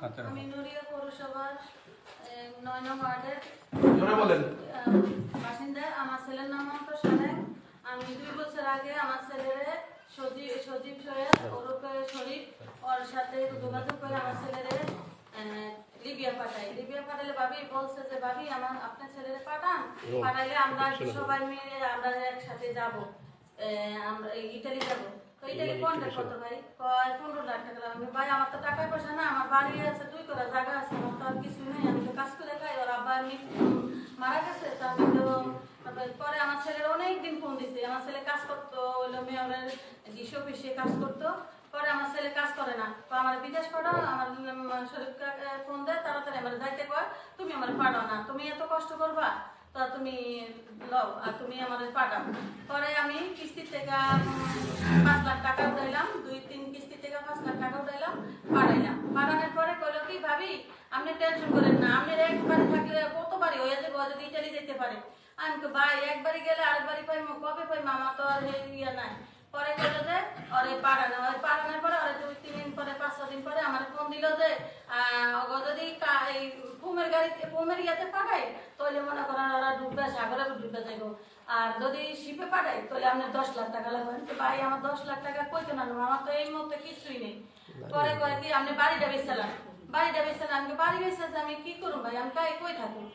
আমি নুরিয়া পৌরসভার 9 নং ওয়ার্ডের বাসিন্দা। আমার ছেলের নাম অন্তর সালেক। আমি 2 বছর আগে আমার ছেলের সজীব সৈয়দ ওরফে শরীফ ওর সাথে যোগাযোগ করে আমার ছেলের লিবিয়া পাঠাইলে ভাবি বলছে যে ভাবি আপনার ছেলেরে পাঠাইলে আমরা সবাই মিলে আমরা একসাথে যাব, আমরা ইটালি যাব। তো ইটালি কোনটা কত ভাই? 15 লাখ টাকা। আমি ভাই আমার তো টাকা পয়সা না, আমার বাড়ি আছে 2 করা জায়গা আছে, আমার তো আর কিছু নেই, আমি তো কাজ করে খাই। ওর আব্বা আমি মারা গেছে, তো আমি তো পরে আমার ছেলের অনেক দিন ফোন দিছে। আমার ছেলে কাজ করতো ওইলো মেয়রের ডিসি অফিসে কাজ করতো। পরে আমার ছেলে কাজ করে না, তো আমার বিদেশ পাঠাও। আমার শরীফকে ফোন দেয়, তাড়াতাড়ি আমার যাইতে কয় তুমি আমার পাঠাও না, তুমি এত কষ্ট করবা, তা তুমি লও আর তুমি আমার পাঠাও। পরে আমি কিস্তি থেকে 5 লাখ টাকা উঠাইলাম, 2-3 কিস্তি থেকে 5 লাখ টাকা উঠাইলাম, পাঠাইলাম। পাঠানোর পরে কইলো কি ভাবি আপনি টেনশন করেন না, আপনার একবারে থাকলে কতবারই হয়ে যাবে, যদি ইটালি যেতে পারে। আমি তো ভাই একবারই গেলে আরেকবারই পাইমো, কবে পাইমো, আমার তো আর ইয়ে নাই। পরে কইলো যে ওরে পাঠানোর পরে ওরে 2-3 দিন পরে 5-6 দিন পরে আমার ফোন দিল যে যদি এই ফুমের ইয়াতে পাঠাই তাহলে মনে করেন ওরা ডুববে, সাগরে ডুববে যাইব। আর যদি শিপে পাঠাই তাহলে আপনার 10 লাখ টাকা লাগবে। তো ভাই আমার 10 লাখ টাকা কইতো না, আমার তো এই মুহূর্তে কিছুই নেই। পরে কয় কি আপনি বাড়িটা বেচলাম, আমি বাড়ি বেচে আমি কি করুন ভাই, আমি কই থাকুন?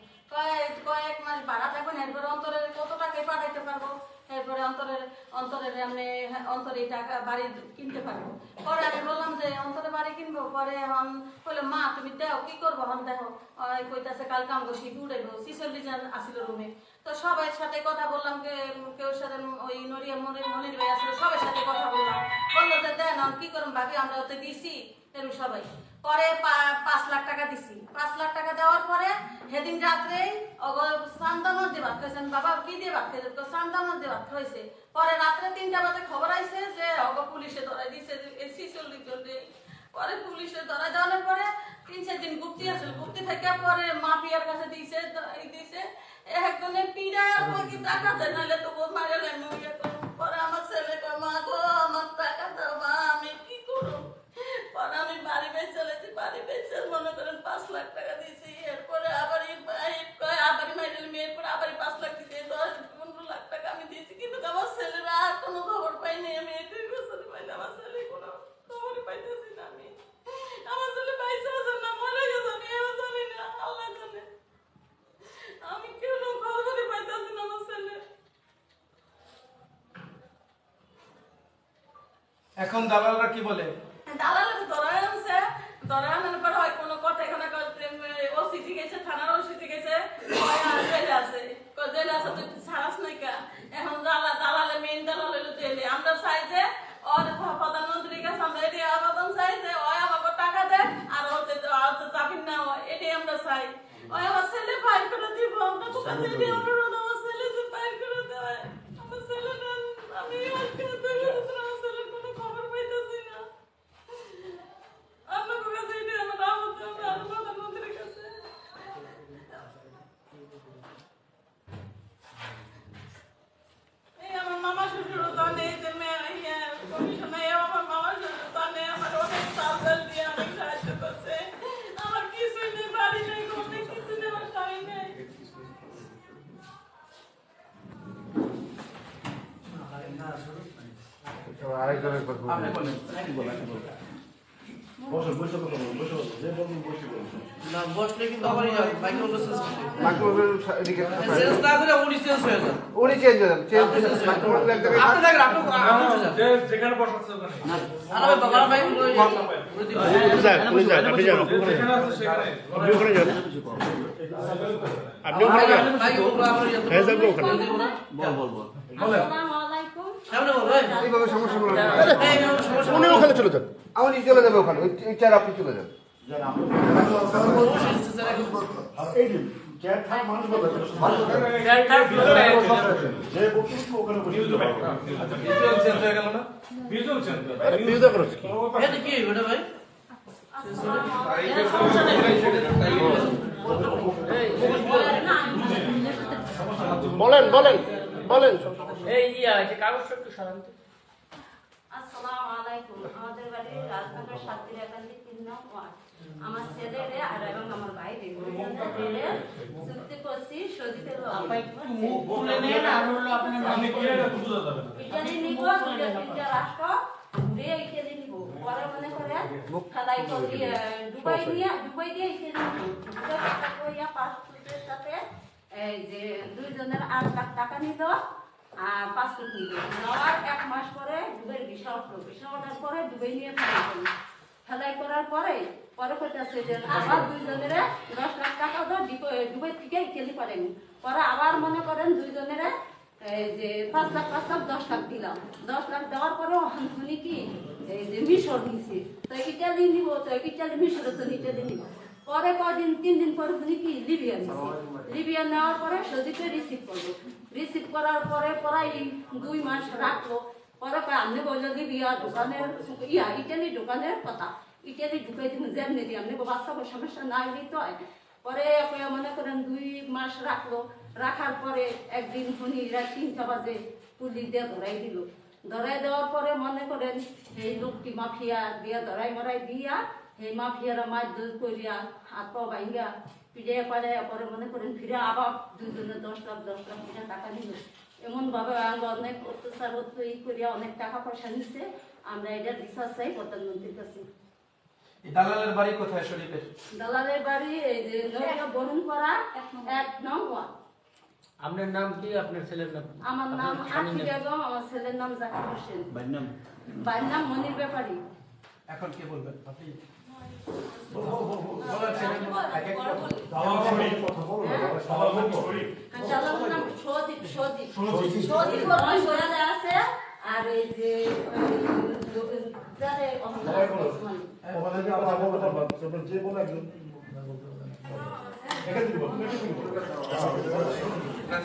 কয়েক মাস ভাড়া থাকবেন, এরপরে অন্তরের কত টাকায় পাঠাইতে পারবো, এরপরে অন্তরের আমি অন্তরে টাকা বাড়ি কিনতে পারবো। পরে আমি বললাম যে অন্তরে বাড়ি কিনবো। পরে এখন বললো মা তুমি দেও কি করবো, এখন দেখো কইতাছে কালকে আমাকে শীত উড়াইবো, 46 জন আসিল রুমে। তো সবার সাথে কথা বললাম, কেউ সাথে ওই নড়িয়া মনির ভাই আসলে সবার সাথে কথা বললাম, বললো যে দেন কি করুন ভাবি আমরা ওতে দিছি এরকম সবাই। পরে 5 লাখ টাকা দিছি। 5 লাখ টাকা দেওয়ার পরে সেদিন রাত্রেই সান্দামাজ দিয়ে ভাত খাইছেন। বাবা কি দিয়ে ভাত খাইছে? তো সান্দামাজ দিয়ে ভাত খাইছে। পরে রাত্রে 3টা বাজে খবর আইছে যে পুলিশে ধরাই দিছে 46 জন। পরে পুলিশে ধরাই দেওয়ার পরে 3-4 দিন গুপ্তি আসল, গুপ্তি থেকে পরে মাফিয়ার কাছে দিছে একজনে পিড়ার কি টাকা দেয় নাহলে তো মারে লাগবে। পরে আমার ছেলে কয় মা গো আমার টাকা দাও মা, আমি কি করব? পরে আমি বাড়ি বেচে মনে করেন 5 লাখ টাকা দিয়েছি। এরপরে আবারই মাইরেল মেয়ের পরে আবারই 5 লাখ দিতে 10-15 লাখ টাকা আমি দিয়েছি। কিন্তু আমার ছেলেরা আর কোনো খবর পাইনি। আমি 2 বছর পাইনি, আমার ছেলে কোনো খবরই পাইতেছি না। আমার ছেলে পাইছে না মরে গেছে, আমিও জানি না, আল্লাহ জানে। আমি কেন খবরই পাইতেছি না আমার ছেলে। এখন দালালরা কি বলে? দালাল ধরায় আনছে, ধরায় আনার পর হয় কোনো কথা এখানে ওসি ঠিক আছে, থানার ওসি ঠিক আছে, জেলে আছে, তুই ছাড়াস নাই কা? এখন দালালে মেইন দালাল হইলো জেলে। আমরা চাই যে ওর প্রধানমন্ত্রীর কাছে আমরা এটি আবেদন চাই যে ওই আমাকে টাকা দেয় আর ওর চাবির না হয়, এটাই আমরা চাই। ওই আমার ছেলে ফাইল করে দিব, আমরা তো কাছে এটি অনুরোধ, আমার ছেলে যে ফাইল করে দেয়। আমার ছেলেটা আমি আজকে আমার ছেলের কোনো খবর পাইতেছি না। আপনার কাছে এটি আমার আবেদন আর প্রধানমন্ত্রীর কাছে। এই আমার মামা শ্বশুরও জানে যে কমিশনে আমার মামা শ্বশুর জানে, আমার অনেক চাল দিয়ে অনেক সাহায্য করছে। আমার কিছুই নেই, বাড়ি নেই, ঘর নেই, কিছু নেই, আমার স্বামী নেই। আরেকজনের কথা না বসলে কিন্তু আবার মাইক্রোফোন এদিকে চেঞ্জ না করে উনি চেঞ্জ হয়ে যান, উনি চেঞ্জ হয়ে যান, চেঞ্জ মাইক্রোফোন এক জায়গায় আপনি দেখেন আপনি যেখানে বসাচ্ছে ওখানে না আরে বাবা ভাই আপনি যান আপনি যান যেখানে আছে সেখানে আপনি ওখানে যান, আপনি ওখানে যান, ভাই ওগুলো আমরা হ্যাঁ যাবো ওখানে বল আসসালামু আলাইকুম। সামনে বল ভাই এইভাবে সমস্যা বলেন এই সমস্যা উনি ওখানে চলে যান, আমি চলে যাবো ওখানে, ওই চার আপনি চলে যান। বলেন বলেন বলেন আসসালামু আলাইকুম। আমাদের বাড়ি রাজনগর 7 3 নং ওয়ার্ড। আমার ছেলেরে আর এবং আমার ভাইরে দুইজনের চুক্তি করছি সজিতের আপনি একটু মুখ খুলে নেন আর হলো আপনার আপনি কি এটা তো বোঝা যাবে না। ইটালি নিব দুইটা তিনটা রাষ্ট্র ঘুরে ইটালি নিব পরে মনে করে খেলাই করি দুবাই দিয়ে ইটালি নিব দুটো টাকা কইয়া পাসপোর্টের সাথে এই যে দুইজনের 8 লাখ টাকা নিল আর পাসপোর্ট নিল নেওয়ার 1 মাস পরে দুবাইয়ের ভিসা উঠলো ভিসা ওঠার পরে দুবাই নিয়ে খেলাই করার পরে কইতাছে যে আবার দুইজনের 10 লাখ টাকা দাও দুবাই থেকে ইটালি পারেন পরে আবার মনে করেন দুইজনের এই যে 5 লাখ 10 লাখ দিলাম 10 লাখ দেওয়ার পরেও শুনি কি এই যে মিশর নিছি তো ইটালি নিব তো ইটালি মিশরে তো ইটালি নিব পরে কদিন 3 দিন পরে শুনি কি লিবিয়া নিছি লিবিয়া নেওয়ার পরে সজিকে রিসিভ করার পরে প্রায় 2 মাস রাখলো পরে আপনি বললো লিবিয়া দোকানের ইটালি দোকানের কথা ইটালি ঢুকাই দিন যেমনি দিয়ে আপনি বাচ্চা সমস্যা না হলেই তো হয় পরে মনে করেন 2 মাস রাখলো রাখার পরে একদিন শুনি রাত 3টা বাজে পুলিশ দিয়ে ধরাই দেওয়ার পরে মনে করেন এই লোকটি মাফিয়া দিয়া ধরাই মরাই দিয়া এই মাফিয়ারা মাছ দূর করিয়া হাত পা ভাঙ্গা পিড়ে পাড়ে পরে মনে করেন ফিরে আবার দুজনে 10 লাখ টাকা নিল এমন ভাবে অনেক অত্যাচার করিয়া অনেক টাকা পয়সা নিচ্ছে আমরা এটা বিশ্বাস চাই প্রধানমন্ত্রীর কাছে। দালালের বাড়ি কোথায় শরীফের? দালালের বাড়ি এই যে নদিয়া বরুণ পাড়া 1 নং ওয়ার্ড। আপনার নাম কি আপনার ছেলের নাম? আমার নাম আখি বেগম আমার ছেলের নাম জাকির হোসেন ভাইয়ের নাম মনির ব্যাপারী। এখন কি বলবেন আপনি? দালালের নাম সজীব আছে আর এই যে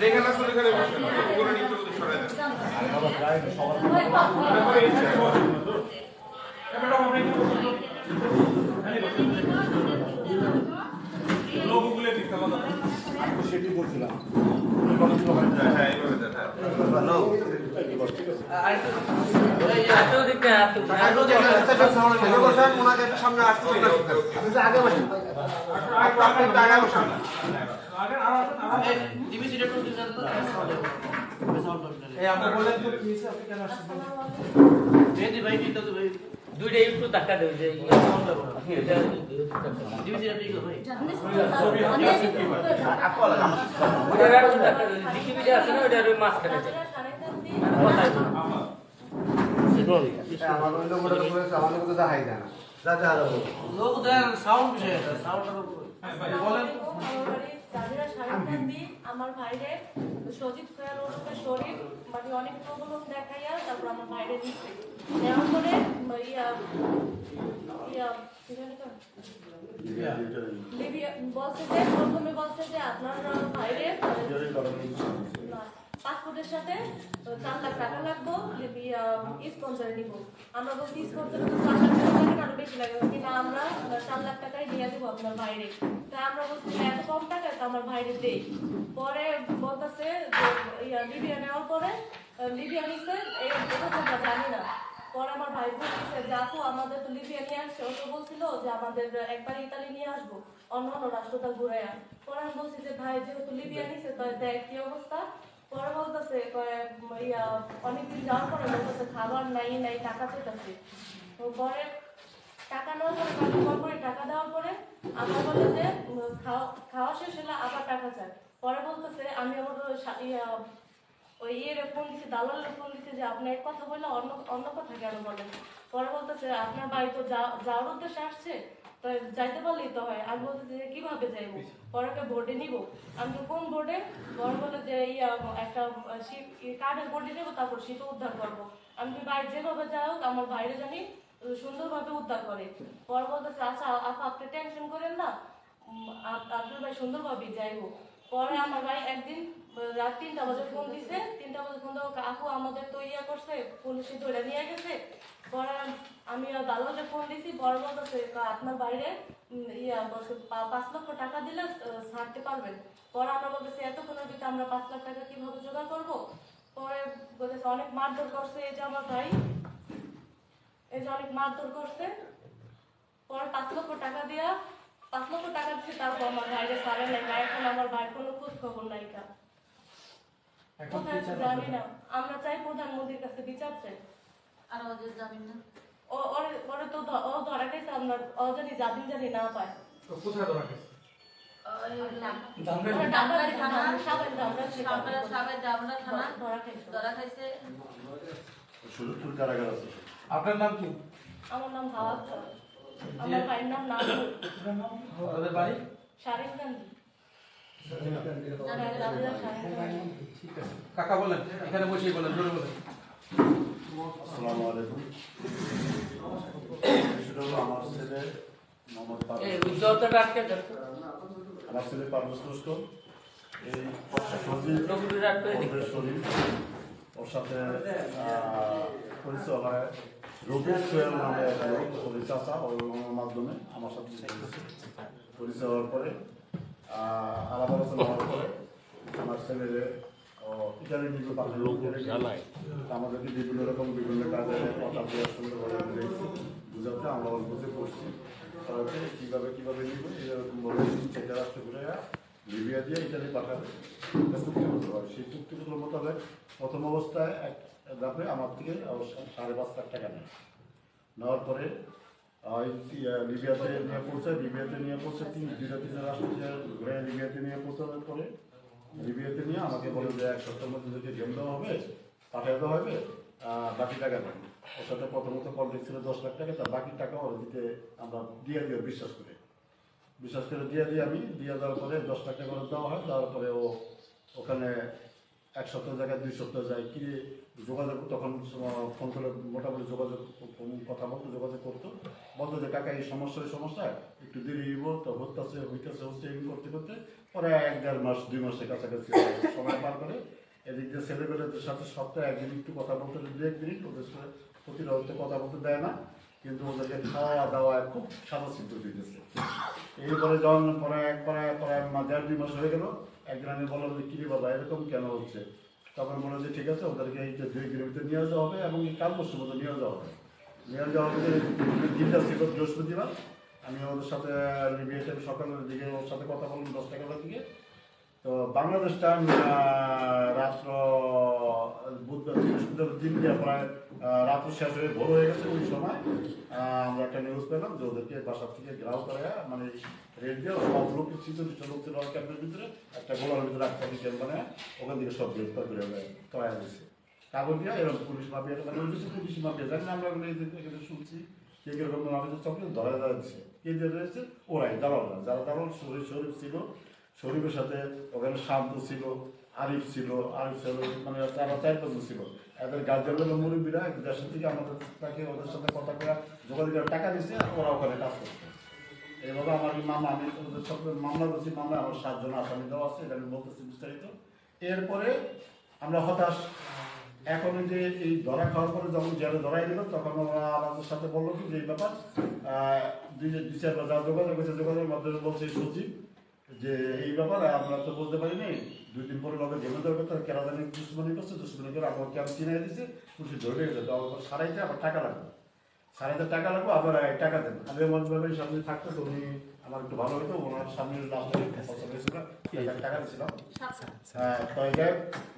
যেখানে আসলে এখানে বসে না পুরো নিচে ওদের সরাই দেন লোকগুলো ঠিক কথা সেটি বলছিলাম হ্যাঁ এইভাবে দেন সামনে আসতে আগে বসেন আগে বসেন ডিবিসিটা টু দিবেন তো এই আপনি বলেন তো কি হইছে আপনি কেন আসছেন? এই ভাই দিতে তো ভাই দুইটা একটু ধাক্কা দেও যে সাউন্ড লাগবে এটা ডিবিসিটা ঠিক ভাই ওটা একটু ধাক্কা দেও জিকিবিটা আছে না ওটা ওই মাঝখানে আছে কথা আমার অন্য বড় বলেছে আমাদের কথা দেখাই যায় না যা লোক দেন সাউন্ড বিষয় এটা সাউন্ডের উপর বলেন আমার ভাইরে সজিব সোহেল ওরফে শরীফ মানে অনেক প্রবলেম দেখাইয়া তারপর আমার ভাইরে দিচ্ছে দেওয়ার পরে লিবিয়া বলছে যে প্রথমে বলছে যে আপনার ভাইরে পাসপোর্টের সাথে 4 লাখ টাকা লাগবে স্পন্সরে নিব আমরা বলছি স্পন্সরে তো 4 লাখ টাকা লাগে আরো বেশি লাগে কিন্তু আমরা 4 লাখ টাকাই দিয়ে দেবো আপনার ভাইরে তাই আমরা বলছি যে এত কম টাকা তো আমার ভাইরে দেই পরে বলতেছে যে লিবিয়া নেওয়ার পরে লিবিয়া নিচ্ছে এটা তো আমরা জানি না পরে আমার ভাই বলছে যে আপু আমাদের তো লিবিয়া নিয়ে আসছে ও তো বলছিল যে আমাদের একবার ইতালি নিয়ে আসবো অন্য রাষ্ট্রটা ঘুরে পরে আমি বলছি যে ভাই যেহেতু লিবিয়া নিচ্ছে তো দেখ কি অবস্থা পরে বলতেছে অনেকদিন যাওয়ার পরে বলতেছে খাবার নাই টাকা চাইতেছে তো পরে টাকা নেওয়ার পরে টাকা দেওয়ার পরে আমরা বলে যে খাওয়া শেষ হলে আবার টাকা চাই পরে বলতেছে আমি আমার ওই ফোন দিচ্ছি দালালের ফোন দিচ্ছে যে আপনি এক কথা বললে অন্য কথা কেন বলেন পরে বলতেছে আপনার বাড়ি তো যাওয়ার উদ্দেশ্যে আসছে তো যাইতে পারলেই তো হয় আমি বলতেছি যে কিভাবে যাইবো পরে ভোটে নিব আমি কোন ভোটে পরে বলে যে একটা কার্ডের ভোটে নেবো তারপর শীত উদ্ধার করবো আমি ভাই যেভাবে যাও আমার বাইরে জানি সুন্দরভাবে উদ্ধার করে পরে বলতেছে আচ্ছা আপনি টেনশন করেন না আপনার ভাই সুন্দরভাবেই যাইবো পরে আমার ভাই একদিন রাত 3টা বাজে ফোন দিছে 3টা বাজে ফোন দেওয়া আপু আমাদের তো করছে পুলিশে ধরে নিয়ে গেছে পরে আমি দালালে ফোন দিছি পরে বলতেছে আপনার বাইরে বলছে 5 লক্ষ টাকা দিলে ছাড়তে পারবেন পরে আমরা বলতেছি এতক্ষণের ভিতরে আমরা 5 লাখ টাকা কিভাবে জোগাড় করবো পরে বলতেছে অনেক মারধর করছে এই যে আমার ভাই এই যে অনেক মারধর করছে পর 5 লক্ষ টাকা দিয়া 5 লক্ষ টাকা দিচ্ছে, তারপর আমার ভাইরে সারে নাই। এখন আমার ভাইয়ের কোনো খোঁজ খবর নাই। কোথায় আছে জানি না। আমরা চাই প্রধানমন্ত্রীর কাছে বিচার চাই। আর ওদের জামিন না ওরে তো ও ধরা গেছে, আমরা অজানি জানি না পায়। কোথায় ধরা গেছে? ডাবরারি থানা, সাবেক ডাবরা থানা ধরা খাইছে। সুরতপুর কারাগার আছে। আপনার নাম কি? আমার নাম হাওয়া আক্তার। আমার ভাইয়ের নাম নাজমুল। আপনাদের বাড়ি? শারিক গান্ধী। ঠিক আছে কাকা বলেন, এখানে বসেই বলেন, জোরে বলেন। আসসালামু আলাইকুম। সেটা হলো আমার ছেলে মোহাম্মদ এই পারভেজ। উজ্জ্বলতাটা আটকে যাক। আমার ছেলে পারভেজ লস্কর এই শরীর ওর সাথে পরিচয় হয় রবীন্দ্র সোহেল নামে এক লোক, ওই চাচা ওর মাধ্যমে আমার সাথে পরিচয় হওয়ার পরে আলাদা আলোচনা হওয়ার পরে আমার ছেলের ইটালি নিয়ে পাঠানো আমাদেরকে বিভিন্ন রকম বিভিন্ন কাজে কথা বলার সুন্দরভাবে বুঝেছি, বুঝাতে আমরা বুঝে পড়ছি তাহলে কীভাবে নিব এরকম বলে চেকে রাষ্ট্র ঘুরে লিবিয়া দিয়ে ইটালি পাঠাবে চুক্তি করতে পারে। সেই চুক্তিগুলোর মোতাবেক প্রথম অবস্থায় এক ধাপে আমার থেকে 5.5 লাখ টাকা নেয়। নেওয়ার পরে লিবিয়াতে নিয়ে পৌঁছে 2-3 রাষ্ট্র ঘুরে লিবিয়াতে নিয়ে পৌঁছানোর পরে লিবিয়াতে নিয়ে আমাকে বলে যে 1 সপ্তাহের মধ্যে যদি গেম দেওয়া হবে, পাঠিয়ে দেওয়া হবে, বাকি টাকা দেন। ওর সাথে প্রথমত কন্ট্রাক্ট ছিল 10 লাখ টাকা, তার বাকি টাকা ওর দিতে আমরা দিয়ে বিশ্বাস করে আমি দিয়ে দেওয়ার পরে 10 লাখ টাকা দেওয়া হয়। দেওয়ার পরে ও ওখানে 1 সপ্তাহ জায়গায় 2 সপ্তাহ যায় কি যোগাযোগ, তখন ফোন করে মোটামুটি কথা বলতো, যোগাযোগ করতো, বলতো যে কাকা এই সমস্যা একটু দেরি হইব, তো হইতেছে এই করতে পরে 1-1.5 মাস 2 মাসের কাছাকাছি সময় পার করে। এদিক দিয়ে ছেলেমেয়েদের সাথে সপ্তাহে একদিন একটু কথা বলতে 2-1 মিনিট, ওদের সাথে প্রতিরোধে কথা বলতে দেয় না, কিন্তু ওদেরকে খাওয়া দাওয়ায় খুব সাদা সিদ্ধ দিতেছে। এইবারে যখন প্রায় 1.5-2 মাস হয়ে গেল, একদিন আমি বললাম যে কিরে বাবা এরকম কেন হচ্ছে? তখন মনে হচ্ছে ঠিক আছে, ওদেরকে এই যে 2 কিলোমিটার নিয়ে যাওয়া হবে এবং এই কাল পরশুর মতো নিয়ে যাওয়া হবে। দিনটা ছিল বৃহস্পতিবার। আমি ওদের সাথে লিবিয়াতে সকালের দিকে ওর সাথে কথা বললাম 10 টাকার দিকে। তো বাংলাদেশ টাইম রাত্র বুধবার বৃহস্পতিবার দিন দিয়ে প্রায় রাত্র শেষ হয়ে ভোর হয়ে গেছে। ওই সময় আমরা একটা নিউজ পেলাম যে ওদেরকে বাসার থেকে ঘেরাও করে, মানে রেড দিয়ে সব লোক ছিল ক্যাম্পের ভিতরে একটা গোলার ভিতরে একটা ক্যাম্প বানায় ওখান থেকে সব গ্রেফতার করে করা হয়েছে। কাগজ দিয়ে এরকম পুলিশ মাফিয়া পুলিশ মাফিয়া জানি না, আমরা এখানে শুনছি কে কিরকম মাফিয়া চকলেট ধরা দিচ্ছে। কে দিয়ে রয়েছে? ওরাই দালালরা, যারা দালাল শরীফ ছিল, শরীফের সাথে ওখানে শান্ত ছিল, আরিফ ছিল মানে তারা 4-5 ছিল। এদের গার্জিয়ানগুলো মুরব্বীরা দেশের থেকে আমাদের তাকে ওদের সাথে কথা করে যোগাযোগ টাকা দিচ্ছে, ওরা ওখানে কাজ করছে। এইভাবে আমার মামা, আমি ওদের সাথে মামলা করছি, মামলা আমার 7 জন আসামি দেওয়া আছে, এটা আমি বলতেছি বিস্তারিত। এরপরে আমরা হতাশ। এখন যে এই ধরা খাওয়ার পরে যখন জেলে ধরাই দিল, তখন ওরা আমাদের সাথে বললো কি যে এই ব্যাপার 2-4 বার যোগাযোগ হয়েছে, যোগাযোগের মাধ্যমে বলছে সচিব যে এই ব্যাপারে আমরা তো বলতে পারি নাই, 2 দিন পরে লোকের গেমে দেওয়ার কথা কেরা জানি দুশ্মনী করে আমার ক্যাম্প চিনাই দিচ্ছে, পুলিশ ধরে গেছে। তো আমার সারাইতে আবার টাকা লাগবে, টাকা লাগবে, আবার টাকা দেন। আমি মধ্যে সামনে থাকতো, তো উনি আমার একটু ভালো হইতো, ওনার সামনে টাকা দিয়েছিলাম,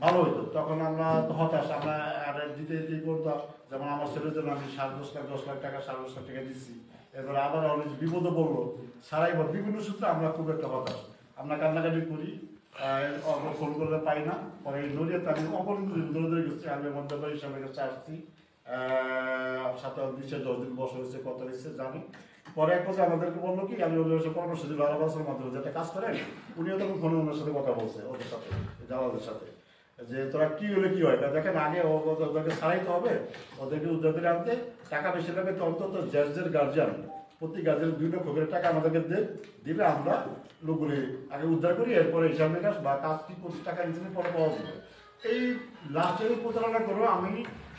ভালো হইতো। তখন আমরা তো হতাশ, আমরা দিতে করতাম। যেমন আমার ছেলের জন্য আমি 10 লাখ টাকা 10.5 লাখ টাকা দিচ্ছি, এবার আবার অনেক বিপদে পড়লো সারাই বল। বিভিন্ন সূত্রে আমরা খুব একটা হতাশ, আমরা কান্নাকাটি করি, ফোন করলে পাই না। পরে নড়িয়াতে আমি দৌড়ে গেছি, আমি মধ্যবাড়ি সামনের কাছে আসছি, 7-10 দিন বসে হয়েছে, কত হয়েছে জানি। পরে এক কথা আমাদেরকে বললো কি, আমি ওদের সাথে পরামর্শ দিল আলাদার মাধ্যমে যেটা কাজ করেন, উনিও তখন ফোনে ওনার সাথে কথা বলছে, ওদের সাথে জামাদের সাথে, যে তোরা কি হলে কি হয়। দেখেন আগে ওদেরকে ছাড়াইতে হবে, ওদেরকে উদ্ধার করে আনতে টাকা বেশি লাগবে, তো অন্তত জ্যাজের গার্জিয়ান প্রতি গার্জিয়ান 2 লক্ষ করে টাকা আমাদেরকে দিলে আমরা লোকগুলি আগে উদ্ধার করি, এরপরে হিসাব নিকাশ বা কাজ কি টাকা নিচে পরে পাওয়া যাবে। এই লাস্টের প্রতারণা করো আমি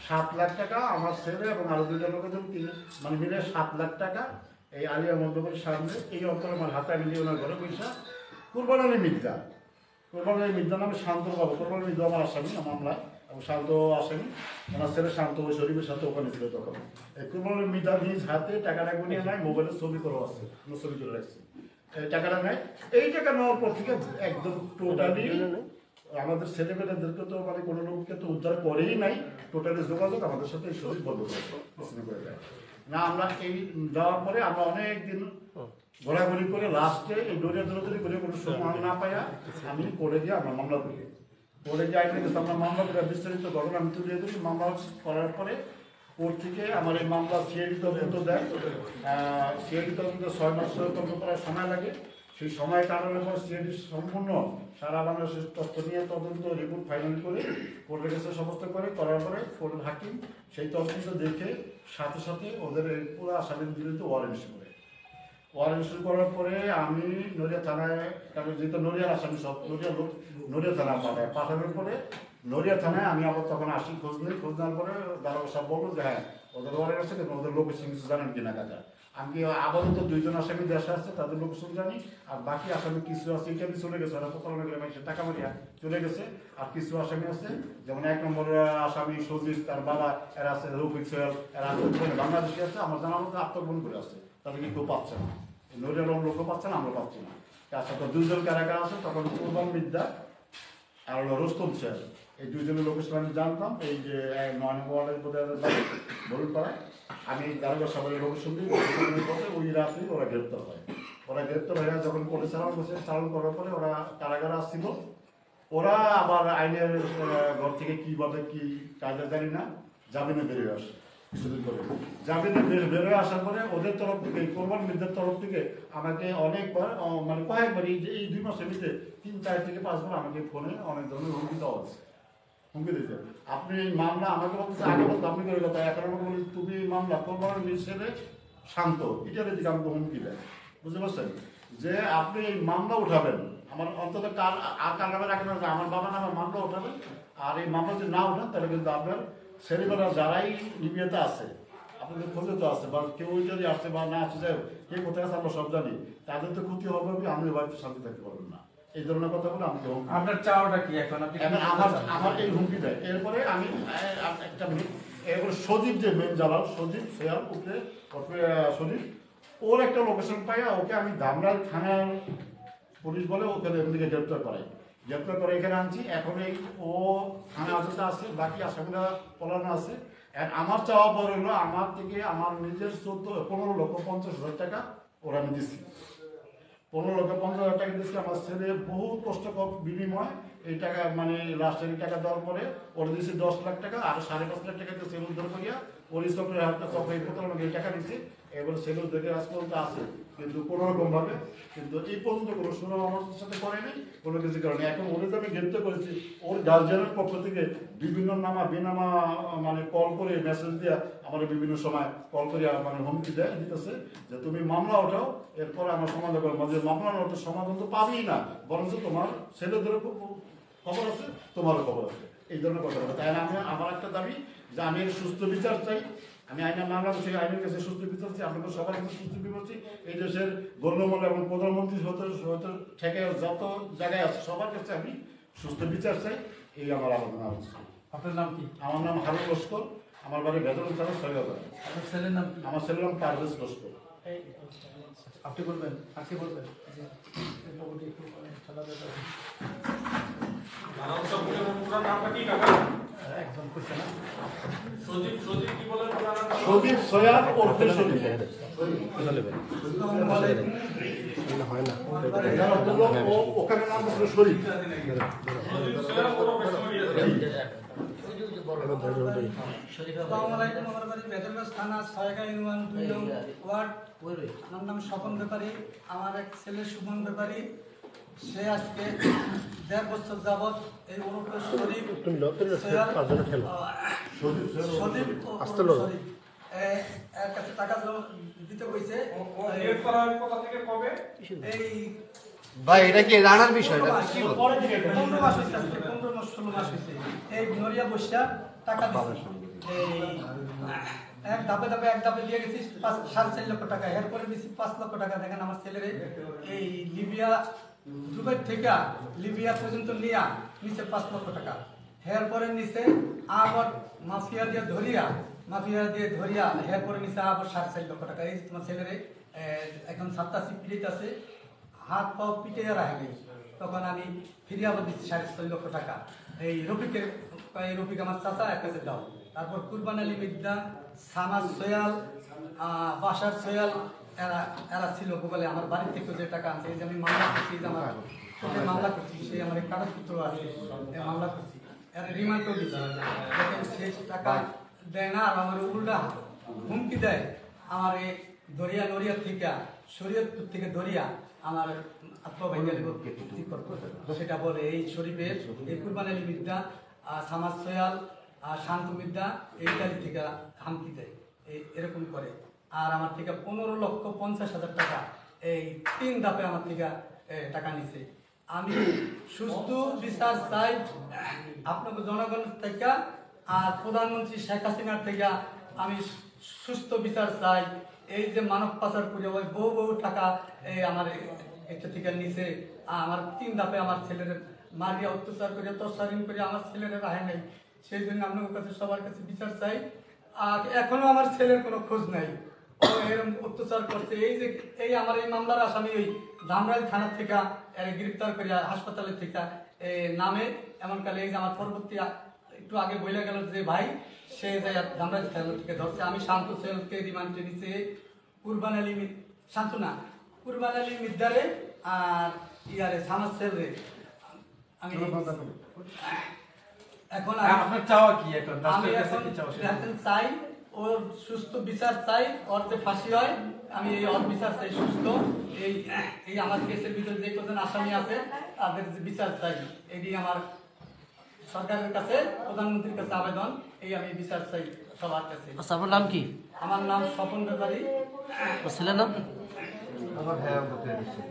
7 লাখ টাকা আমার ছেলে এবং আরো 2টা লোকের জন্য মানে মিলে 7 লাখ টাকা এই আলিয়া মধ্যবাড়ির সামনে এই অঞ্চলে আমার হাতে আমি নিয়ে ওনার ঘরে পয়সা কোরবানি মিথ্যা নামে শান্ত পাবো। কোরবানি মিথ্যা আমার আসামি মামলা শান্ত আসেনি, ওনার ছেলে শান্ত ওই শরীফের সাথে ওখানে ছিল তখন। এই কুরবানির মিটা নিজ হাতে টাকাটা গুনিয়ে নেয়, মোবাইলে ছবি করে আছে, ছবি চলে রাখছি, এই টাকাটা নেয়। এই টাকা নেওয়ার পর থেকে একদম টোটালি আমাদের ছেলেমেয়েদেরকে তো মানে কোনো লোককে তো উদ্ধার করেই নাই, টোটালি যোগাযোগ আমাদের সাথে এই শরীর বন্ধ করে দেয় না। আমরা এই যাওয়ার পরে আমরা অনেক দিন ঘোরাঘুরি করে লাস্টে এই দৌড়িয়া দৌড়াদৌড়ি করে কোনো সময় না পাইয়া আমি পড়ে গিয়ে আমরা মামলা করি। পড়ে গিয়ে আইনে গেছে, আমরা মামলা করে বিস্তারিত ঘটনা আমি তুলে ধরি। মামলা করার পরে কোর্ট থেকে আমার এই মামলা সিআইডি তদন্ত দেয়। সিআইডি তদন্ত 6 মাস তদন্ত করার সময় লাগে। সেই সময় কারণের পর সিআইডি সম্পূর্ণ সারা বাংলাদেশের তথ্য নিয়ে তদন্ত রিপোর্ট ফাইনাল করে কোর্টের কাছে সমস্ত করার পরে কোর্টের হাকিম সেই তদন্ত দেখে সাথে সাথে ওদের এই পুরো আসামির বিরুদ্ধে ওয়ারেন্ট ইস্যু করে। ওয়ারেন্ট ইস্যু করার পরে আমি নড়িয়া থানায়, কারণ যেহেতু নড়িয়ার আসামি সব নড়িয়া থানায় পাঠানোর পরে নড়িয়া থানায় আমি আবার তখন আসি, খোঁজ নেওয়ার পরে দারোগা সাহেব বলবো যে হ্যাঁ ওদের ওয়ারেন্ট আছে, কিন্তু ওদের লোকেশন কিছু জানেন কিনা কাজা। আমি আপাতত 2 জন আসামি দেশে আসছে, তাদের লোকেশন জানি, আর বাকি আসামি কিছু আছে ইত্যাদি চলে গেছে, ওরা প্রতারণা করে মানুষের টাকা মারিয়া চলে গেছে। আর কিছু আসামি আছে, যেমন 1 নম্বর আসামি সজিব, তার বাবা এরা আছে, রফিক সোহেল, এরা বাংলাদেশি আছে, আমার জানার মধ্যে আত্মগোপন করে আছে, তাদেরকে কেউ পাচ্ছে না, নড়িয়ার লোকও পাচ্ছে না, আমরা পাচ্ছি না। তার সাথে 2 জন কারাগার আছে, তখন কুরবান বিদ্যা আর হলো রোস্তম সোহেল, এই 2 জনের লোকেশন আমি জানতাম। এই যে 9 নম্বর ওয়ার্ডের বলুন পাড়ায় আমি দারোগা সাহেবের লোকেশন দিই, ওই রাত্রি ওরা গ্রেপ্তার হয়। ওরা গ্রেপ্তার হয়ে যখন পুলিশ চালান করার পরে ওরা কারাগারে আসছিল। ওরা আবার আইনের ঘর থেকে কিভাবে কি কাজে জানি না, জামিনে বেরিয়ে আসে কিছুদিন করে। জামিনে বেরোয় আসার পরে ওদের তরফ থেকে, কোরবান বিদ্যার তরফ থেকে আমাকে অনেকবার মানে কয়েকবার এই 2 মাসের ভিতরে 3, 4 থেকে 5 বার আমাকে ফোনে অনেক ধরনের হুমকি দেওয়া হচ্ছে, হুমকি দিতে। আপনি এই মামলা আমাকে বলতেছে, আগে বলতে আপনি করে কথা, এখন আমাকে বলি তুমি এই মামলা কোরবানের মিছিলে শান্ত, এটার দিকে আমাকে হুমকি দেয়, বুঝতে পারছেন? যে আপনি এই মামলা উঠাবেন, আমার অন্তত কার নামে রাখেন, আমার বাবা নামে মামলা উঠাবেন, আর এই মামলা যদি না উঠান তাহলে কিন্তু আপনার ছেলেবেলা যারাই লিবিয়াতে আছে, আপনাদের খোঁজে তো আছে, বা কেউ যদি আসছে বা না আসছে, যাই হোক কে কোথায় আছে আমরা সব জানি, তাদের তো ক্ষতি হবে, আপনি বাড়িতে শান্তি থাকতে পারবেন না। এই ধরনের কথা বলে আমাকে আপনার চাওয়াটা কি এখন? আমার এই হুমকি দেয়। এরপরে আমি একটা মিনিট, এরপরে সজীব যে মেন জালাল, সজীব শেয়াল উপরে সজীব, ওর একটা লোকেশন পাইয়া ওকে আমি ধামরাই থানার পুলিশ বলে ওকে এখান থেকে গ্রেপ্তার করাই, গ্রেপ্তার করে এখানে আনছি। এখন এই ও থানা হাজতে আছে, বাকি আসামিরা পলানো আছে। আমার চাওয়া পর হলো আমার থেকে আমার নিজের 15,50,000 টাকা ওরা আমি দিচ্ছি, 15,50,000 টাকা দিচ্ছি। আমার ছেলে বহু কষ্টকর বিনিময় এই টাকা মানে লাস্টের টাকা দেওয়ার পরে ওরা দিচ্ছি 10 লাখ টাকা, আর 5.5 লাখ টাকা দিয়ে সেল উদ্ধার করিয়া পরিশ্রমের হাতে চক্রের প্রতারণা এই টাকা দিচ্ছে। এবার সেল উদ্ধারে আজ পর্যন্ত আছে, কিন্তু কোনোরকম ভাবে কিন্তু এই পর্যন্ত কোনো সুনাম আমার সাথে করে নেই, কোনো কিছু কারণে। এখন ওদের আমি গ্রেপ্তার করেছি, ওর গার্জিয়ানের পক্ষ থেকে বিভিন্ন বেনামা মানে কল করে মেসেজ দিয়ে আমার বিভিন্ন সময় কল করে মানে হুমকি দিতেছে যে তুমি মামলা ওঠাও, এরপরে আমার সমাধান করো। মাঝে মামলা ওঠার সমাধান তো পাবেই না, বরঞ্চ তোমার ছেলেদেরও খবর আছে, তোমারও খবর আছে, এই ধরনের কথা বলে। তাই আমি আমার একটা দাবি যে আমি সুস্থ বিচার চাই। আমি আইনের মামলা করছি, আইনের কাছে সুস্থ বিচার চাই, আপনাদের সবার কাছে সুস্থ বিচার চাই। এই দেশের গণ্যমান্য এবং প্রধানমন্ত্রী হতে থেকে যত জায়গায় আছে সবার কাছে আমি সুস্থ বিচার চাই, এই আমার আলোচনা হচ্ছে। আপনার নাম কি? আমার নাম হারুন লস্কর, আমার বাড়ি ভেতর থানা সৈয়দা। আপনার ছেলের নাম কি? আমার ছেলের নাম পারভেজ লস্কর। আপনি বলবেন, আজকে বলবেন একজন করছে না, সজীব সৈয়াদ ওরফে সজীব ওখানে নাম ছিল শরীফ। আমার বাড়ি বেদরগঞ্জ থানা 6 ইউনিয়ন 2 নং ওয়ার্ড। আমার নাম স্বপন ব্যাপারী, আমার এক ছেলে সুমন ব্যাপারী। সে আজকে 1.5 বছর যাবৎ এই ওরফে শরীফ এর কাছে টাকা দিতে কইছে। এই ভাই এটা কি রানার বিষয়? 15 মাস হয়েছে, 15-16 মাস হয়েছে। এই নড়িয়া বসা টাকা দিচ্ছে, এক ধাপে দিয়ে গেছি 4.5 লক্ষ টাকা। এরপরে দিচ্ছি 5 লক্ষ টাকা। দেখেন আমার ছেলেরে এই দুবাই থেকে লিবিয়া পর্যন্ত নিচে 5 লক্ষ টাকা। এরপরে নিচে আবার মাফিয়া দিয়ে ধরিয়া এরপরে নিচে আবার 4.5 লক্ষ টাকা। এই তোমার ছেলেরে এখন 87 প্লেট আছে, হাত পাও পিটে রাখে। তখন আমি ফিরে আবার দিচ্ছি 6.5 লক্ষ টাকা। এই রফিক আমার চাচা এক কাছে দাও। তারপর কুরবান আলী মিদ্দা, সামাজ সোয়াল, বাসার সোয়াল, এরা ছিল বলে আমার বাড়ি থেকে যে টাকা আছে, এই যে আমি মামলা করছি, যে আমার মামলা করছি, সেই আমার কাগজপত্র আছে, মামলা করছি, এরা রিমান্ডও দিচ্ছে। দেখেন সে টাকা দেয় না, আর আমার উল্টা হুমকি দেয়। আমার এই দরিয়া নড়িয়া থেকে, শরীয়তপুর থেকে দরিয়া আমার সেটা বলে এই শরীফের এই কুরবান আলী মিদ্দা, সামাজ সোয়াল, শান্ত মিদ্দা এই তারিখ থেকে হামকি দেয়, এরকম করে। আর আমার থেকে 15,50,000 টাকা এই 3 ধাপে আমার থেকে টাকা নিছে। আমি সুস্থ বিচার চাই আপনাকে জনগণের থেকে, আর প্রধানমন্ত্রী শেখ হাসিনার থেকে আমি সুস্থ বিচার চাই। এই যে মানব পাচার করে ওই বহু টাকা আমার একটা থেকে নিচে, আমার 3 ধাপে আমার ছেলের মারিয়া অত্যাচার করে তৎসারিন করে আমার ছেলেরা রাহে নাই। সেই জন্য আপনার কাছে সবার কাছে বিচার চাই। আর এখনো আমার ছেলের কোনো খোঁজ নাই, ও এরকম অত্যাচার করছে। এই আমার এই মামলার আসামি ওই ধামরাইল থানা থেকে গ্রেপ্তার করে হাসপাতালের থেকে নামে এমনকালে এই যে আমার পরবর্তী একটু আগে বলে গেল যে ভাই সে ধামরাইল থানা থেকে ধরছে। আমি শান্ত সেলকে রিমান্ডে নিচ্ছে কুরবান আলী কুরবান আলী মিদ্দারে আর ইয়ারে সামাজ সেলরে। আমি এখন আপনার চাওয়া কি এখন? আমি এখন চাই ওর সুস্থ বিচার চাই, ওর যে ফাঁসি হয় আমি এই ওর বিচার চাই সুস্থ। এই আমার কেসের ভিতরে যে কজন আসামি আছে তাদের যে বিচার চাই, এটি আমার সরকারের কাছে, প্রধানমন্ত্রীর কাছে আবেদন। এই আমি বিচার চাই সবার কাছে। আচ্ছা, আপনার নাম কি? আমার নাম স্বপন ব্যাপারী। ছেলের নাম? আমার হ্যাঁ বলতে দিচ্ছি।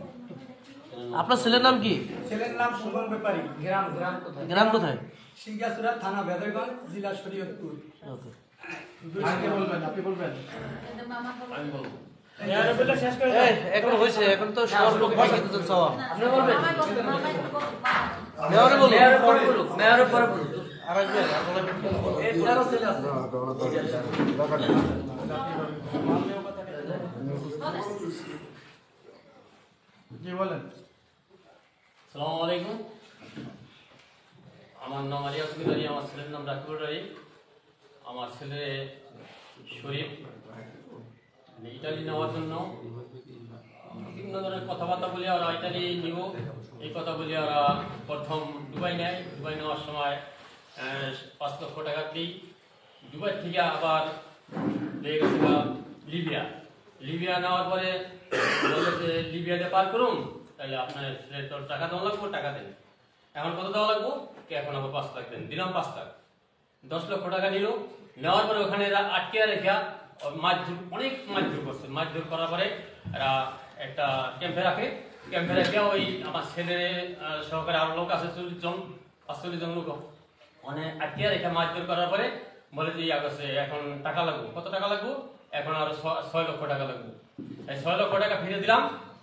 আপনার ছেলের নাম কি? ছেলের নাম সুমন ব্যাপারী। গ্রাম কোথায়? সিংহাসুরা, থানা বেদরগঞ্জ, জেলা শরীয়তপুর। ওকে। আপনি বলবেন। এখন হয়েছে, এখন তো সবার লোক ভাই কিন্তু চাওয়া। আপনি বলবেন? মেয়রে বলুন। মেয়রের পরে বলুক, মেয়রের পরে বলুক। আর আসবেন, এরও ছেলে আছে। দরকার নেই। জি বলেন। আসসালামু আলাইকুম। আমার নাম আলী আসমির আলী, আমার ছেলের নাম রাকিবুল রাই। আমার ছেলে শরীফ ইটালি নেওয়ার জন্য বিভিন্ন ধরনের কথাবার্তা বলে ওরা ইটালি নিব, এই কথা বলে ওরা প্রথম দুবাই নেয়। দুবাই নেওয়ার সময় 5 লক্ষ টাকা দিই। দুবাই থেকে আবার দিয়ে গেছিল লিবিয়া নেওয়ার পরে বলে যে লিবিয়াতে পার করুন, তাহলে আপনার তোর টাকা দেওয়া লাগবো, টাকা দেন। এখন কত দেওয়া লাগবো? এখন আবার 5 লাখ দেন। দিলাম 5 লাখ। 10 লক্ষ টাকা নিল। নেওয়ার পরে ওখানে আটকে রেখা অনেক মারধর করছে। মারধর করার পরে এরা একটা ক্যাম্পে রাখে। ক্যাম্পে রেখে ওই আমার ছেলের সহকারে আরো লোক আছে 45 জন লোক, মানে আটকে রেখে মারধর করার পরে বলে যে এখন টাকা লাগবো। কত টাকা লাগবো? এখন আরো 6 লক্ষ টাকা লাগবো। এই 6 লক্ষ টাকা ফিরে দিলাম।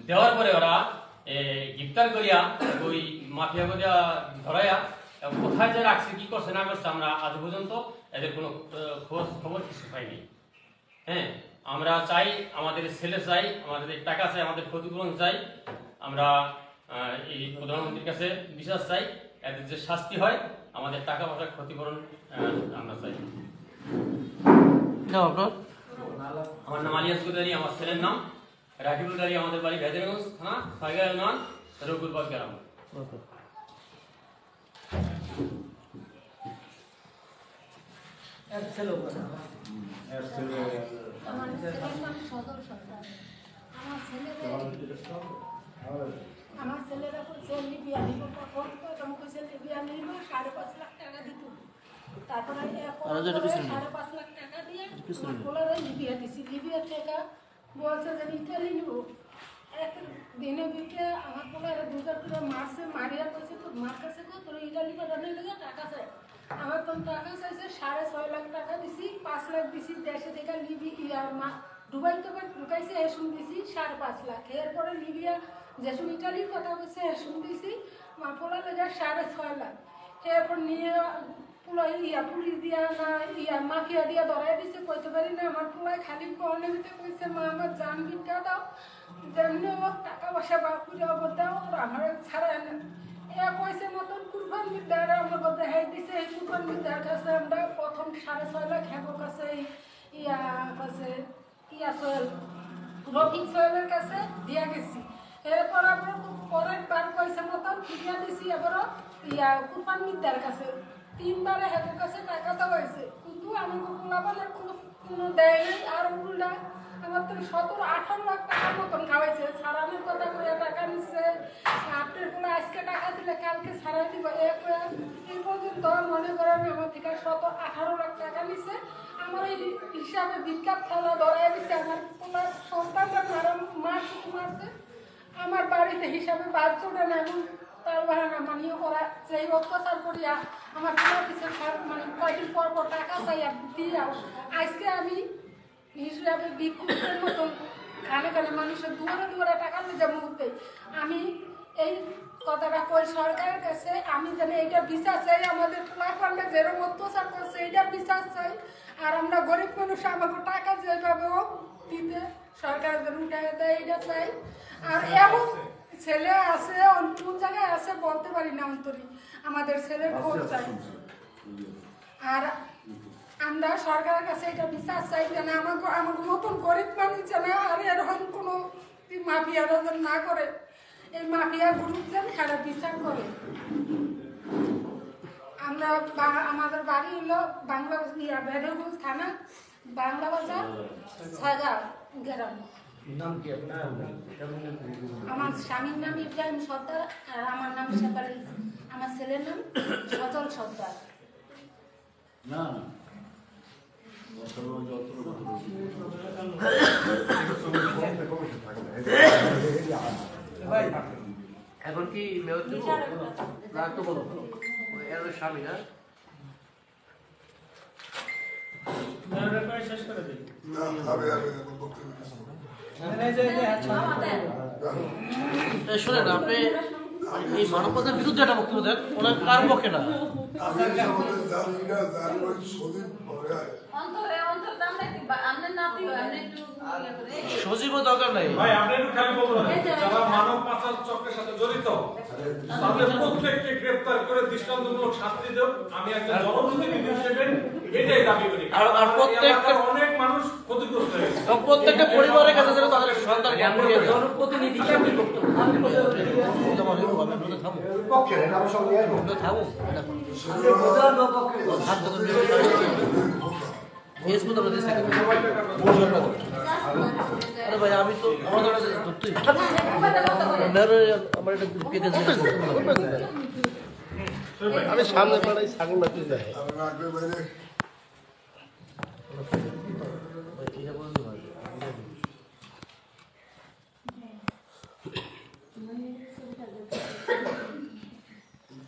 দেওয়ার পরে ওরা গ্রেপ্তার করিয়া ওই মাফিয়া করিয়া ধরাইয়া কোথায় যে রাখছে, কি করছে না করছে, আমরা আজ পর্যন্ত এদের কোনো খবর কিছু পাইনি। হ্যাঁ, আমরা চাই, আমাদের ছেলে চাই, আমাদের টাকা চাই, আমাদের ক্ষতিপূরণ চাই। আমরা এই প্রধানমন্ত্রীর কাছে বিশ্বাস চাই, এদের যে শাস্তি হয়, আমাদের টাকা পয়সার ক্ষতিপূরণ আমরা চাই। আমার নাম আলী আসমির আলী, আমার ছেলের নাম রাকিবুল আলী, আমাদের বাড়ি ভেদেরগঞ্জ থানা, সাইগা ইউনিয়ন, রঘুরবাগ গ্রাম। এক ছেলে আমার ছেলের নাম সদর সরকার। আমার ছেলেরা করছে লিবিয়া নিব, কখন কইছে লিবিয়া নিব 5.5 লাখ টাকা দিত। তারপরে 5.5 লাখ টাকা দিয়ে বলারে লিবিয়া দিছি। লিবিয়া থেকে বলছে যে ইটালি নিব। এক দিনে বিকে আমার পোলারে দুজন করে মারছে, মারিয়া কইছে তো মার কাছে গো তোর ইটালি পাঠানোর লেগে টাকা চাই। আমার তো টাকা চাইছে 6.5 লাখ টাকা দিছি, 5 লাখ দিছি দেশে থেকে লিবিয়া দুবাই তো ঢুকাইছে, এসুন দিছি 5.5 লাখ। এরপরে লিবিয়া যেসব ইটালির কথা বলছে এসুন দিছি আমার পোলা লেগে 6.5 লাখ। এরপর নিয়ে পুলিশ দিয়া না মাফিয়া দিয়া ধরাই দিছে, কইতে পারি না। আমার পোলায় খালি ফোনের ভিতরে কইছে, মা আমার জান ভিক্ষা দাও, যেমনি হোক টাকা পয়সা বা পুজো দাও, আমার ছাড়াই না। কইছে মতন কুরবান বিদ্যার আমার কথা হাই দিছে। এই কুরবান বিদ্যার কাছে আমরা প্রথম 6.5 লাখ হ্যাগো কাছে সোহেল রফিক সোহেলের কাছে দিয়া গেছি। এরপর আমরা পরের বার কইছে মতন ফিরিয়া দিছি এবারও কুরবান বিদ্যার কাছে। 3 বারে হ্যাগো কাছে টাকা দেওয়া হয়েছে, কিন্তু আমি পোলাপানের কোনো দেয় নাই। আর উল্টা আমার তো 17-18 লাখ টাকার মতন খাওয়াইছে। সারানোর কথা করে টাকা নিচ্ছে, আপনার কোনো আজকে টাকা দিলে কালকে সারাই দিব। এই পর্যন্ত মনে করেন আমার থেকে 17-18 লাখ টাকা নিচ্ছে। আমার এই হিসাবে বিজ্ঞাপ খেলা ধরাই দিচ্ছে। আমার পোলার সন্তানরা মারছে। আমার বাড়িতে হিসাবে বাদ চলে না, এবং তার বাহানা মানিয়ে করা সেই অত্যাচার করিয়া আমার পোলার পিছনে মানে কয়দিন পর টাকা চাই দিয়া আজকে আমি হিসাবে বিক্ষুব্ধের মতন খানে মানুষের দুয়ারে টাকা নিয়ে মুহূর্তে আমি এই কথাটা কই সরকারের কাছে। আমি জানি এইটা বিচার চাই, আমাদের পোলাপানরা যেরকম অত্যাচার করছে এইটার বিচার চাই। আর আমরা গরিব মানুষ, আমাকে টাকা যেভাবে হোক দিতে সরকারের জন্য উঠে দেয়, এইটা চাই। আর এমন ছেলে আছে কোন জায়গায় আছে বলতে পারি না অন্তরি, আমাদের ছেলের খোঁজ চাই। আর আমরা সরকারের কাছে এটা বিচার চাই যেন আমাকে মতন গরিব মানুষ যেন আর এরকম কোনো মাফিয়ারা যেন না করে। এই মাফিয়া গ্রুপ যেন সারা বিচার করে। আমরা আমাদের বাড়ি হলো বাংলা ভেদরগঞ্জ থানা, বাংলা বাজার, সাগা গ্রাম। আমার স্বামীর নাম ইব্রাহিম সর্দার, আর আমার নাম সেপারি। আমার ছেলের নাম সজল সর্দার। না এখন কি মেয়র দিব না তো বলো এর স্বামী না শেষ করে দিই শুনেন আপনি এই মানবতার বিরুদ্ধে একটা বক্তব্য দেন, ওনার কার পক্ষে না। সজীবও দরকার নাই ভাই, আপনি একটু খালি বলুন যারা মানব পাচার চক্রের সাথে জড়িত তাদের প্রত্যেককে গ্রেফতার করে দৃষ্টান্তমূলক শাস্তি দেব। আমি একজন জনপ্রতিনিধি হিসেবে এটাই দাবি করি। আর প্রত্যেকটা অনেক মানুষ ক্ষতিগ্রস্ত হয়েছে, প্রত্যেকটা পরিবারের কাছে যেন তাদের সন্তান জ্ঞান দিয়ে দেয়। জনপ্রতিনিধি আরে ভাই আমি তো আমার আমি সামনে পাড়াই ছাগল বাতি যায়।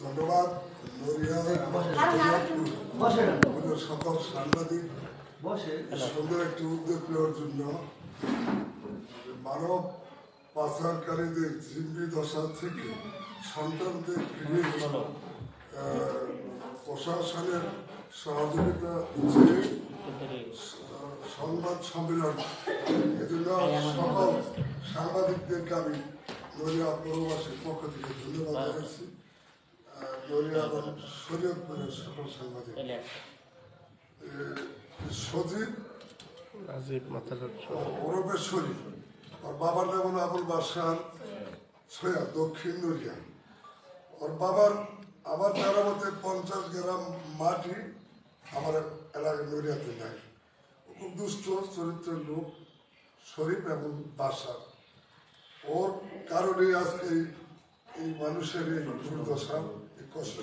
ধন্যবাদ সকল সাংবাদিক সুন্দর একটি উদ্যোগ নেওয়ার জন্য। মানব পাচারকারীদের জিম্মি দশা থেকে সন্তানদের ফিরিয়ে প্রশাসনের সহযোগিতা চেয়ে সংবাদ সম্মেলন, এজন্য সকল সাংবাদিকদেরকে আমি নড়িয়া পৌরবাসীর পক্ষ থেকে ধন্যবাদ জানাচ্ছি। নড়িয়া এবং শরীয়তপুরের সকল সাংবাদিক। সজীব ওরফে শরীফ, ওর বাবার নাম হলো আবুল বাসার ছয়া, দক্ষিণ নড়িয়া। ওর বাবার আমার জানা মতে 50 গ্রাম মাটি আমার এলাকায় নড়িয়াতে নাই। খুব দুষ্ট চরিত্রের লোক শরীফ এবং বাসার। ওর কারণে আজকে এই মানুষের এই দুর্দশা, এই কষ্ট।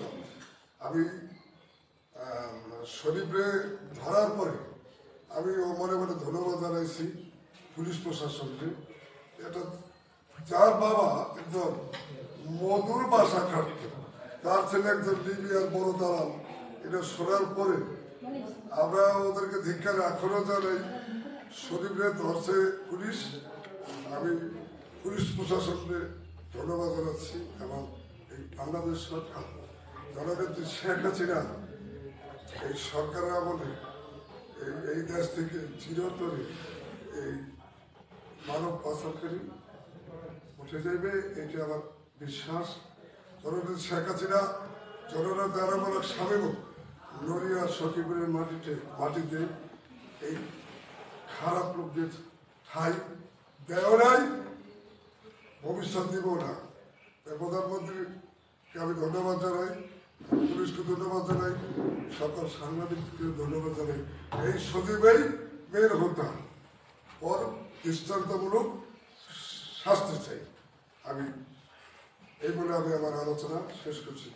আমি শরীফে ধরার পরে আমি ও মনে মনে ধন্যবাদ জানাইছি পুলিশ প্রশাসনকে। এটা যার বাবা একজন মধুর বাসা কাটত, তার ছেলে একজন লিবিয়ার বড় দালাল, এটা শোনার পরে আমরা ওদেরকে ধিক্কার এখনো জানাই। শরীফে ধরছে পুলিশ, আমি পুলিশ প্রশাসনকে ধন্যবাদ জানাচ্ছি এবং এই বাংলাদেশ সরকার জননেত্রী শেখ হাসিনা এই সরকারের আমলে এই দেশ থেকে চিরতরে এই মানব পাচারকারী উঠে যাবে, এটি আমার বিশ্বাস। জননেত্রী শেখ হাসিনা জননেতা আরামূলক স্বামীমুখ নড়িয়া সখীপুরের মাটিতে এই খারাপ লোকদের ঠাই দেয় নাই, ভবিষ্যৎ দিব না। প্রধানমন্ত্রীকে আমি ধন্যবাদ জানাই, পুলিশকে ধন্যবাদ জানাই, সকল সাংবাদিককে ধন্যবাদ জানাই। এই সজীবেই মেয়ের হত্যা ওর দৃষ্টান্তমূলক শাস্তি চাই। আমি এই বলে আমি আমার আলোচনা শেষ করছি।